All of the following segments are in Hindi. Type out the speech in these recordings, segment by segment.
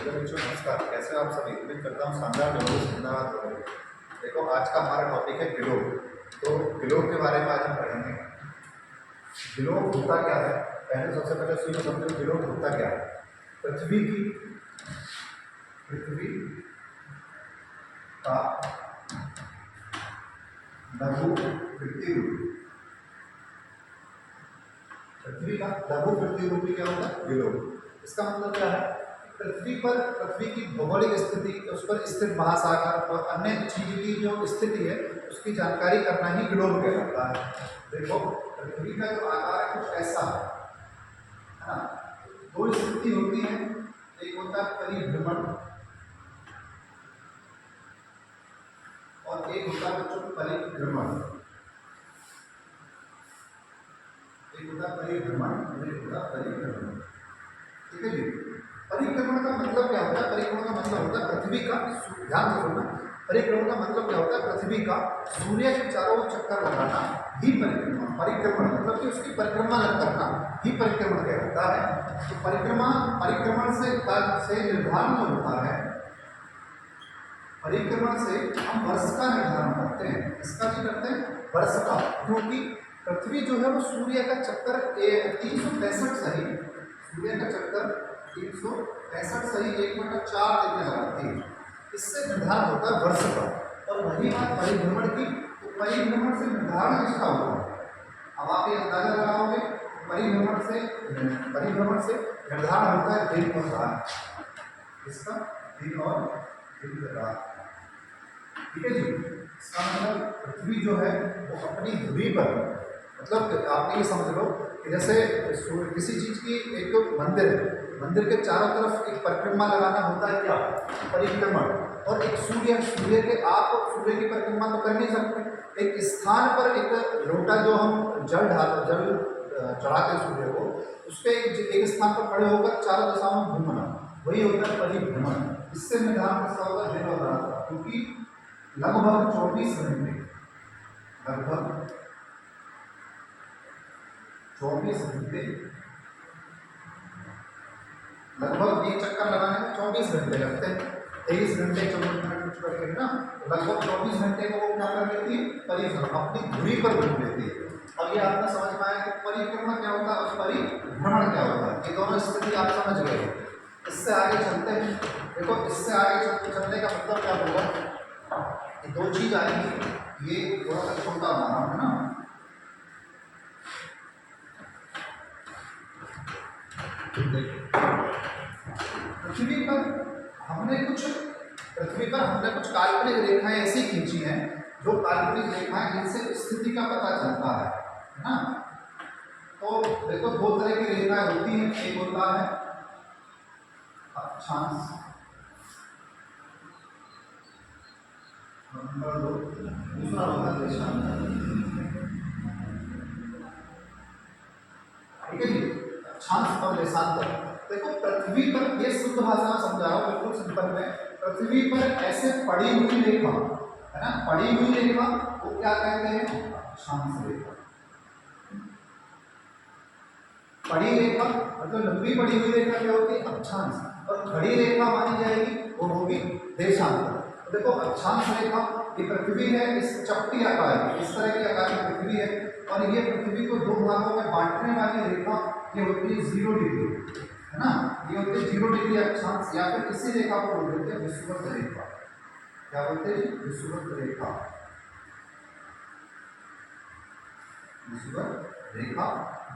हेलो बच्चों, नमस्कार। कैसे हो आप सभी? उम्मीद करता हूँ शानदार लोगों जिंदाबाद हो। देखो, आज का हमारा टॉपिक है ग्लोब। तो ग्लोब के बारे में आज हम पढ़ेंगे। ग्लोब होता क्या है? पहले सबसे पहले सुनो, समझो ग्लोब होता क्या है। पृथ्वी का लघु प्रतिरूप। पृथ्वी का लघु प्रतिरूप क्या होता है? ग्लोब। इसका मतलब क्या है? पृथ्वी पर पृथ्वी की भौगोलिक स्थिति, उस पर स्थित महासागर और अन्य चीज की जो स्थिति है उसकी जानकारी करना ही ग्लोब कहलाता है। देखो, पृथ्वी का जो आकार है कुछ ऐसा है ना। दो स्थिति होती है, एक होता है परिभ्रमण और एक होता है बच्चों परिक्रमण। एक होता है परिभ्रमण और एक होता है परिक्रमण। ठीक है जी। परिक्रमण का मतलब क्या होता है? परिक्रमण का मतलब होता है पृथ्वी का, ध्यान रखो ना, परिक्रमण का मतलब क्या होता है? पृथ्वी का सूर्य के चारों ओर चक्कर लगाना ही परिक्रमण। परिक्रमण मतलब कि उसकी परिक्रमा करना ही परिक्रमण कहलाता है। तो परिक्रमण से निर्धारण जो होता है, परिक्रमण से हम वर्ष का निर्धारण करते हैं। इसका भी करते हैं वर्ष का, क्योंकि पृथ्वी जो है वो सूर्य का चक्कर 365 सही, सूर्य का चक्कर 365 सही 1/4 दिन में लगाती है। इससे निर्धारण होता है वर्ष का। और वही बात परिभ्रमण की, तो परिभ्रमण से निर्धारण किसका होता है? अब आप ये अंदाजा लगाओगे, परिभ्रमण से निर्धारण होता है दिन और रात। इसका दिन और दिन रात। ठीक है जी। इसका मतलब पृथ्वी जो है वो अपनी धुरी पर, मतलब आप ये समझ लो कि जैसे किसी चीज की एक मंदिर है, मंदिर के चारों तरफ एक परिक्रमा लगाना होता है क्या? परिक्रमण। और एक सूर्य के, आप सूर्य की परिक्रमा तो कर नहीं सकते। एक स्थान पर एक लोटा जो हम जल चढ़ाते सूर्य को, उसके एक स्थान पर खड़े होकर चारों दिशाओं में घूमना, वही होता है परिभ्रमण। इससे निर्धारण किसका होता है? दिन और रात का। क्योंकि लगभग 24 घंटे, लगभग 24 घंटे, लगभग एक चक्कर लगाने में 24 घंटे लगते हैं। 23 घंटे 24 मिनट कुछ करके ना, लगभग 24 घंटे को वो क्या कर लेती है? परिभ्रमण, अपनी धुरी पर घूम लेती है। अब ये आपने समझ पाया कि परिक्रमा क्या होता है और परिभ्रमण क्या होता है। ये दोनों स्थिति आप समझ गए। इससे आगे चलते हैं। देखो, इससे आगे चलने का मतलब क्या होगा? ये दो चीज आएंगी। ये थोड़ा सा छोटा बना है ना, पृथ्वी पर हमने कुछ काल्पनिक रेखाएं ऐसी खींची हैं, जो काल्पनिक रेखाएं जिनसे स्थिति का पता चलता है ना। तो देखो, दो तरह की रेखाएं होती हैं। एक होता है अक्षांश, नंबर 2 दूसरा होता है देशांतर। ठीक है जी। अक्षांश और देशांतर। देखो, पृथ्वी पर, ये शुद्ध भाषा में समझा रहा हूं, बिल्कुल सिंपल में। पृथ्वी पर ऐसे पड़ी हुई रेखा है ना, पड़ी हुई रेखा वो क्या कहते हैं? अक्षांश रेखा। पड़ी रेखा मतलब लंबी पड़ी हुई रेखा क्या होती है? अक्षांश। और खड़ी रेखा मानी जाएगी वो होगी देशांतर। तो देखो, अक्षांश रेखा ये पृथ्वी है, इस चपटी आकार की, इस तरह की आकार की पृथ्वी है। और ये पृथ्वी को दो भागों में बांटने वाली रेखा ये होती है 0 डिग्री, है ना। ये होती है 0 डिग्री अक्षांश, या फिर इसी रेखा को बोलते हैं विषुवत रेखा। क्या बोलते हैं? विषुवत रेखा। विषुवत रेखा,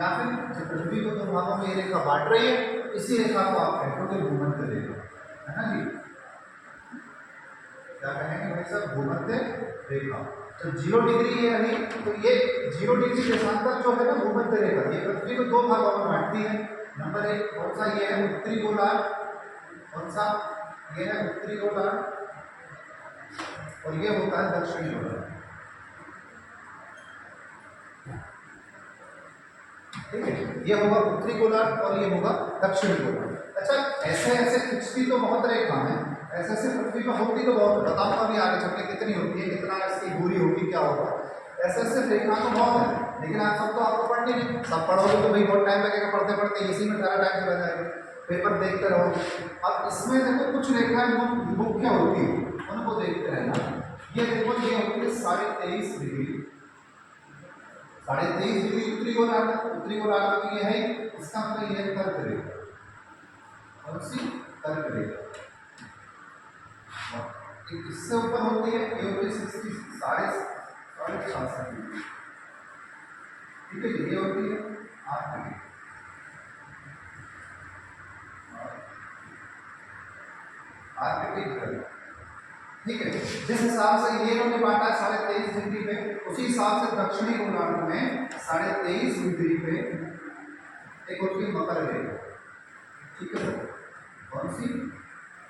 या फिर पृथ्वी को दो भागों में ये रेखा बांट रही है, इसी रेखा को आप कहते हो भूमध्य रेखा, है ना जी। क्या कहेंगे भाई साहब? भूमध्य रेखा। तो 0 डिग्री ये रही, तो ये 0 डिग्री देशांतर जो है ना भूमध्य रेखा, ये पृथ्वी को दो भागों में बांटती है। नंबर 1 कौन सा? ये है उत्तरी गोलार्ध। कौन सा? ये है उत्तरी गोलार्ध। और ये होता है दक्षिणी गोलार्ध। ठीक है, ये होगा उत्तरी गोलार्ध और ये होगा दक्षिणी गोलार्ध। अच्छा, ऐसे ऐसे खिंचती तो बहुत रेखा है, ऐसे ऐसे पृथ्वी पर होती तो बहुत, बताऊंगा अभी आगे चल के कितनी होती है, कितना इसकी दूरी होगी, क्या होगा। ऐसे ऐसे रेखा तो बहुत है, लेकिन आप सब तो आपको पढ़नी नहीं। सब पढ़ोगे तो भाई बहुत टाइम लगेगा, पढ़ते पढ़ते इसी में सारा टाइम चला जाएगा। पेपर देखते रहो। अब इसमें देखो कुछ रेखाएं मुख्य होती है, उनको देखते रहना। ये देखो ये होती है 23.5 डिग्री, 23.5 डिग्री उत्तरी गोलार्ध, उत्तरी गोलार्ध में ये है, इसका मतलब ये कर्क रेखा, कौन सी? कर्क रेखा। इससे ऊपर होती है ये होती है 66.5 डिग्री, ठीक है जी, ये होती है 8 डिग्री। ठीक है, जिस हिसाब से ये हमने बांटा 23.5 डिग्री पे, उसी हिसाब से दक्षिणी गोलार्ध में 23.5 डिग्री पे एक होती है मकर रेखा, ठीक है सर, कौन सी?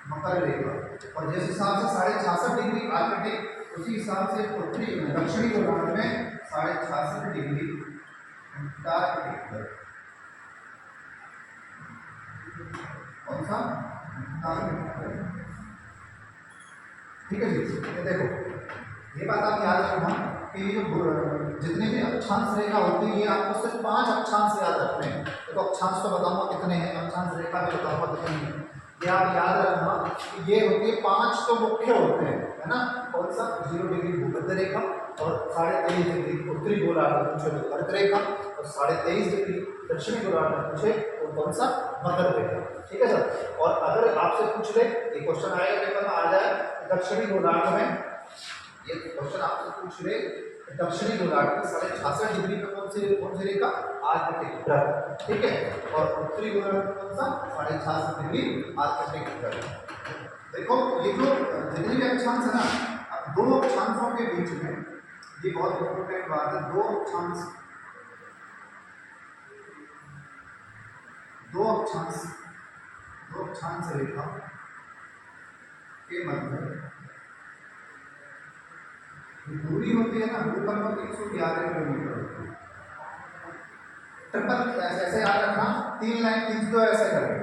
मकर रेखा। और जिस हिसाब से 66.5 डिग्री आर्कटिक, उसी हिसाब से उत्तरी दक्षिणी गोलार्ध में 66.5 डिग्री अंटार्कटिक, कौन सा? अंटार्कटिक, ठीक है जी। ये देखो, ये बात आप याद रखना कि ये जो जितने भी अक्षांश रेखा होती है, ये आपको सिर्फ 5 अक्षांश याद रखने हैं। देखो अक्षांश तो बताऊंगा कितने हैं, अक्षांश रेखा भी बताऊंगा कितनी है, ये आप याद रखना कि ये होती है 5 तो मुख्य होते हैं, है ना? कौन सा? 0 डिग्री भूमध्य रेखा, और 23.5 डिग्री उत्तरी गोलार्ध में पूछे तो कर्क रेखा, और 23.5 डिग्री दक्षिणी गोलार्ध में पूछे तो कौन सा? मकर रेखा, ठीक है सर। और अगर आपसे पूछ ले, एक क्वेश्चन आएगा पेपर में आ जाए, दक्षिणी गोलार्ध में, ये क्वेश्चन आपसे पूछ ले दक्षिणी गोलार्ध में 66.5 डिग्री पे कौन सी रेखा? आर्कटिक, ठीक है। और उत्तरी गोलार्ध में कौन सा? 66.5 डिग्री आर्कटिक। देखो ये जो जितने भी अक्षांश है ना, अब दो अक्षांशों के बीच में, ये बहुत इंपॉर्टेंट बात है, दो अक्षांश रेखा के मध्य दूरी होती है ना, लगभग 111 किलोमीटर होती है। ट्रिपल ऐसे याद रखना, 3 लाइन खींच दो ऐसे करके,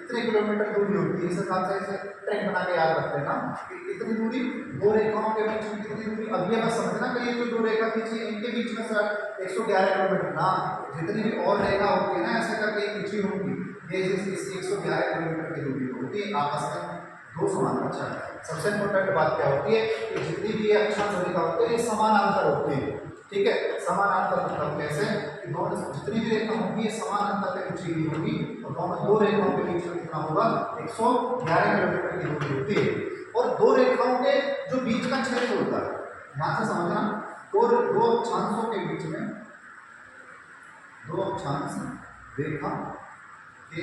इतने किलोमीटर दूरी होती है, इस हिसाब से ऐसे ट्रेक बना के याद रख लेना कि इतनी दूरी, दो रेखाओं के बीच में कितनी दूरी। अब ये मत समझना कि ये जो दो रेखा खींची इनके बीच में सर 111 किलोमीटर ना, जितनी भी और रेखा होती है ना ऐसे करके खींची होगी, ये 111 किलोमीटर की दूरी होती है आपस में, दो समान। अच्छा, सबसे इम्पोर्टेंट बात क्या होती है कि जितनी भी अक्षांश रेखा होती है ये समानांतर होती है, ठीक है। समानांतर मतलब कैसे कि दोनों जितनी भी रेखा होगी ये समानांतर पे खींची हुई होगी, और दोनों दो रेखाओं के बीच में कितना होगा? 111 किलोमीटर की दूरी होती है। और दो रेखाओं के जो बीच का क्षेत्र होता है, ध्यान से समझना, दो अक्षांशों के बीच में, दो अक्षांश रेखा के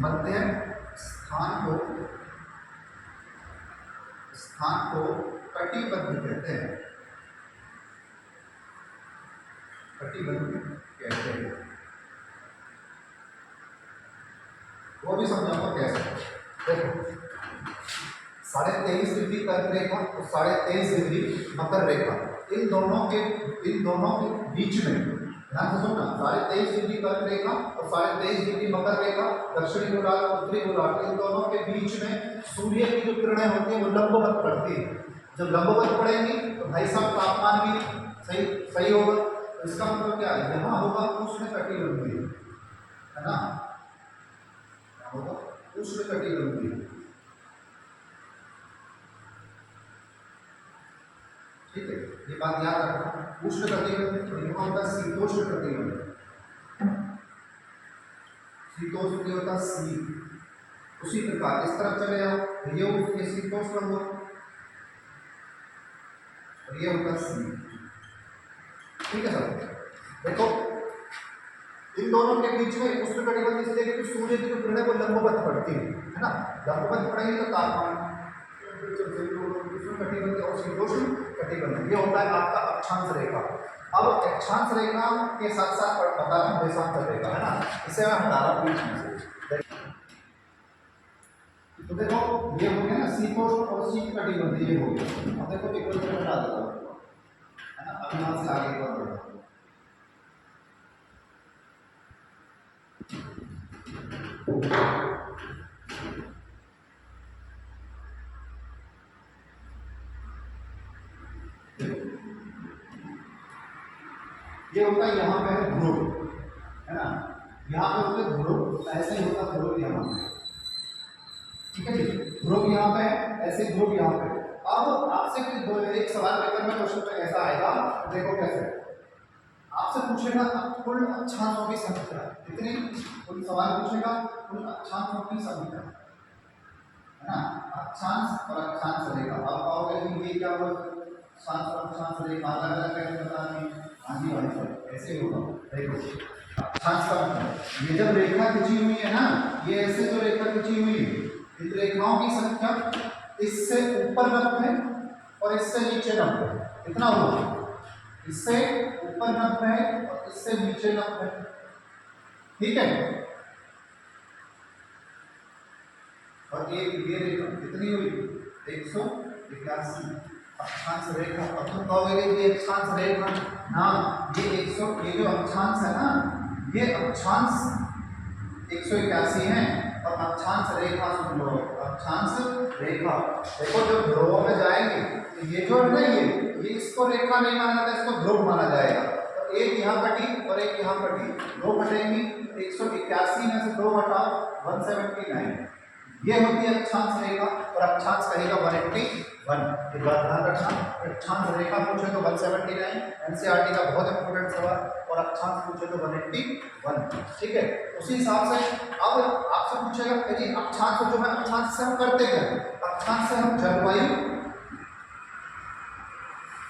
मध्य स्थान को कटिबद्ध कहते हैं, कटिबद्ध कहते हैं। वो भी समझाऊंगा कैसे। देखो 23.5 डिग्री कर्क रेखा और 23.5 डिग्री मकर रेखा, इन दोनों के बीच में, ध्यान से सुनना, 23.5 डिग्री कर्क रेखा और 23.5 डिग्री मकर रेखा, दक्षिणी गोलार्ध उत्तरी गोलार्ध, इन दोनों के बीच में सूर्य की जो किरणें होती है वो लंबवत पड़ती है। जब लंबवत पड़ेंगी तो भाई साहब तापमान भी सही होगा। इसका मतलब क्या है? यहाँ होगा उष्णकटिबंधीय, है ना, क्या होगा? उष्णकटिबंधीय, ठीक है, ये बात याद रखना। उष्णकटिबंधीय और यहाँ होता है शीतोष्णकटिबंधीय, शीतोष्ण होता है शीत। उसी प्रकार इस तरफ चले जाओ, ये शीतोष्ण हुआ और ये होता है शीत, ठीक है सर। देखो इन दोनों के बीच में उष्णकटिबंध इसलिए क्योंकि सूर्य की जो किरणें वो लंबवत पड़ती है ना, लंबवत पड़ेगी तो तापमान उष्णकटिबंध और शीतोष्ण कटिबंध, ये होता है आपका अक्षांश रेखा। अब अक्षांश रेखा के साथ साथ बता रहा हूँ देशांतर रेखा, है ना, इसे मैं हटा रहा हूँ बीच में से। तो देखो ये हो गया ना शीतोष्ण और शीत कटिबंध, ये हो गया। अब देखो इक्वेशन बना देता हूँ, है ना, अब यहाँ से आगे बढ़ रहा हूँ। ये होता है यहाँ पे है ध्रुव, है ना, यहाँ पे होते हैं ध्रुव तो ऐसे ही होता ध्रुव यहाँ पे, ठीक है जी। ध्रुव यहाँ पे है, ऐसे ध्रुव यहाँ पे। अब आपसे एक सवाल पेपर में क्वेश्चन पे ऐसा आएगा, देखो कैसे आपसे पूछेगा कुल अक्षांशों की संख्या कितनी, कुल सवाल पूछेगा कुल अक्षांशों की संख्या, है ना। अक्षांश और अक्षांश रेखा, आप कहोगे कि ये क्या हुआ, अक्षांश और अक्षांश रेखा अलग अलग कैसे बतानी, हाँ जी भाई साहब ऐसे होगा। देखो अक्षांश का मतलब ये जब रेखा खींची हुई है ना, ये ऐसे जो रेखा खींची हुई है, इस रेखाओं की संख्या इससे ऊपर 90 और इससे नीचे 90, कितना होगा, इससे ऊपर 90 और इससे नीचे 90, ठीक है। और ये रेखा कितनी हुई 181 अक्षांश रेखा। अब तुम कहोगे कि अक्षांश रेखा ना, ये 100, ये जो अक्षांश है ना, ये अक्षांश 181 है और अक्षांश रेखा सुन लो, अक्षांश रेखा। देखो जब ध्रुवों में जाएंगे तो ये जो है ना, ये इसको रेखा नहीं माना जाता, इसको ध्रुव माना जाएगा। तो एक यहाँ कटी और एक यहाँ कटी, दो कटेंगी, 181 में से 2 घटाओ 179, ये होती है अक्षांश रेखा। और अक्षांश कहेगा 181, ये बात ध्यान रखना। अक्षांश रेखा पूछे तो 179, एनसीईआरटी का बहुत इंपॉर्टेंट सवाल, और अक्षांश पूछे तो 181, ठीक है। उसी हिसाब से अब आपसे पूछेगा कि अक्षांश जो है, अक्षांश से हम करते क्या, अक्षांश से हम जलवायु,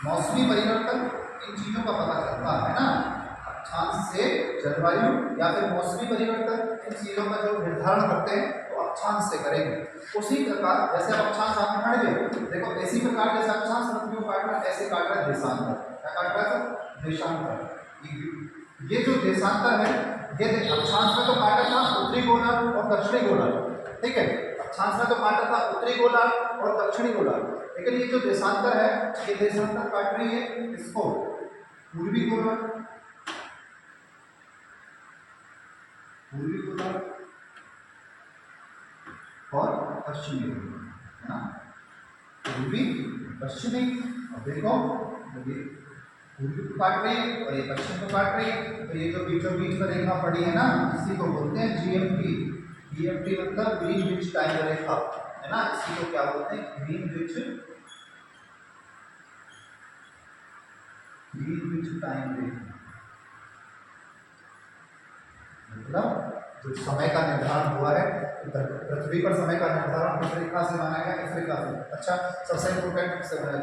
मौसमी परिवर्तन, इन चीजों का पता चलता है ना। अक्षांश से जलवायु या फिर मौसमी परिवर्तन, इन चीजों का जो निर्धारण करते हैं तो अक्षांश से करेंगे। उसी प्रकार जैसे अक्षांश आपने पढ़ लिया, देखो इसी प्रकार जैसे अक्षांश पृथ्वी को काट रहा है, ऐसे काट रहा है देशांतर, क्या काट रहा है, देशांतर। ये जो देशांतर है, ये अक्षांश में तो काटा था उत्तरी गोलार्ध और दक्षिणी गोलार्ध, ठीक है। अक्षांश में तो काटा था उत्तरी गोलार्ध और दक्षिणी गोलार्ध, लेकिन ये जो देशांतर है, ये देशांतर काट रही है इसको पूर्वी गोलार्ध, पूर्वी गोलार्ध और पश्चिमी गोलार्ध, है ना, पूर्वी पश्चिमी। अब देखो ये पूर्वी को काट रही है और ये पश्चिम को काट रही है, तो ये जो बीचों बीच में रेखा पड़ी है ना, इसी को बोलते हैं जीएमटी। जीएमटी मतलब ग्रीनविच टाइम रेखा, है ना, इसी को क्या बोलते हैं, ग्रीनविच टाइम रेखा। मतलब जो समय का निर्धारण हुआ है, पृथ्वी पर समय का निर्धारण किस रेखा से माना गया, इस रेखा से। अच्छा, सबसे इम्पोर्टेंट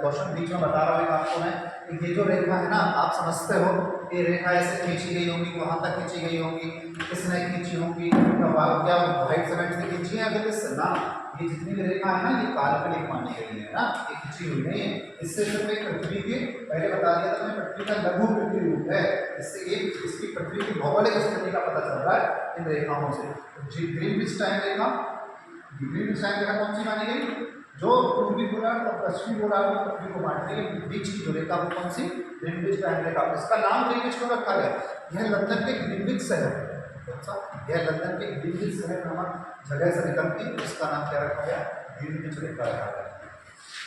क्वेश्चन बीच में बता रहा हूँ आपको मैं, कि ये जो रेखा है ना, आप समझते हो ये रेखा ऐसे खींची गई होगी, वहां तक खींची गई होगी, किसने खींची होगी, क्या व्हाइट सीमेंट से खींची है, अगर इससे ना, ये जितनी भी रेखा है ना, ये काल्पनिक मानी गई है ना, ये खींची हुई नहीं है। इससे सिर्फ एक पृथ्वी के, पहले बता दिया था मैं, पृथ्वी का लघु पृथ्वी रूप है, इससे एक इसकी पृथ्वी की भौगोलिक स्थिति का पता चल रहा है इन रेखाओं से। ग्रीनविच टाइम रेखा, ग्रीनविच टाइम रेखा कौन सी मानी गई, जो पूर्वी गोलार्ध और पश्चिमी गोलार्ध में पृथ्वी को बांटने के बीच की जो रेखा, वो कौन सी, ग्रीनविच टाइम रेखा। इसका नाम ग्रीनविच क्यों रखा गया, यह लंदन के ग्रीनविच शहर, यह लंदन के ग्रीनविच शहर नामक जगह से निकलती है, इसका नाम क्या रखा गया, ग्रीनविच रेखा रखा गया।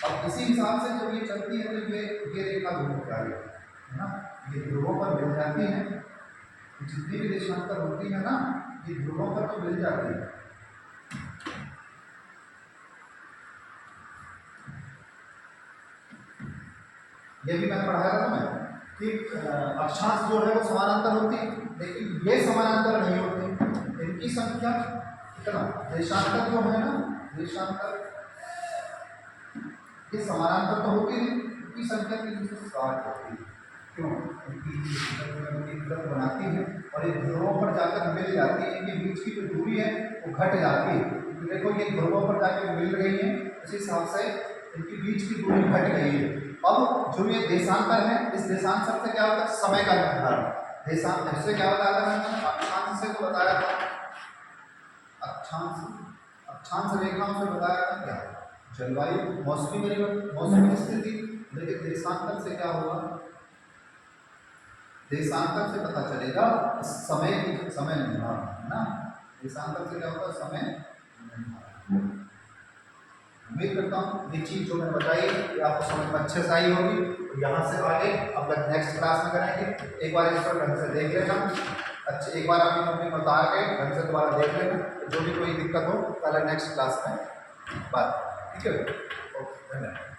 अब इसी हिसाब से जब ये चलती है तो ये रेखा ध्रुवों पे आ गई, है ना, ये ध्रुवों पर मिल जाती है, जितनी भी देशांतर होती है ना, ये ध्रुवों पर तो मिल जाती है। ये भी मैंने पढ़ाया था तुम्हें कि अक्षांश जो है वो समानांतर होती है, लेकिन ये समानांतर नहीं होती, इनकी संख्या कितना, देशांतर जो है ना, देशांतर ये समानांतर तो होती है, इनकी संख्या 360 होती है। क्यों, इनकी बनाती है और ये ध्रुवों पर जाकर मिल जाती है, इनके बीच की जो दूरी है वो घट जाती है। तो देखो ये ध्रुवों पर जाकर मिल रही है, इस हिसाब से इनके बीच की दूरी घट गई है। अब जो ये देशांतर है, इस देशांतर से क्या होता है, समय का निर्धारण। देशांतर से क्या बताया था मैंने, अक्षांश से तो बताया था, अक्षांश रेखाओं से बताया था क्या, जलवायु, मौसमी परिवर्तन, मौसमी स्थिति। लेकिन देशांतर से क्या होगा, देशांतर से पता चलेगा समय निर्धारण, है ना, देशांतर से क्या होगा, समय निर्धारण। उम्मीद करता हूँ ये चीज़ जो मैंने बताई ये आपको समझ में अच्छे से आई होगी। यहाँ से आगे अब नेक्स्ट क्लास में करेंगे, एक बार इसको ढंग से देख लेना। अच्छा, एक बार आपकी कॉपी में उतार के ढंग से दोबारा देख लेना, जो भी कोई दिक्कत हो पहले नेक्स्ट क्लास में बात, ठीक है। ओके, धन्यवाद।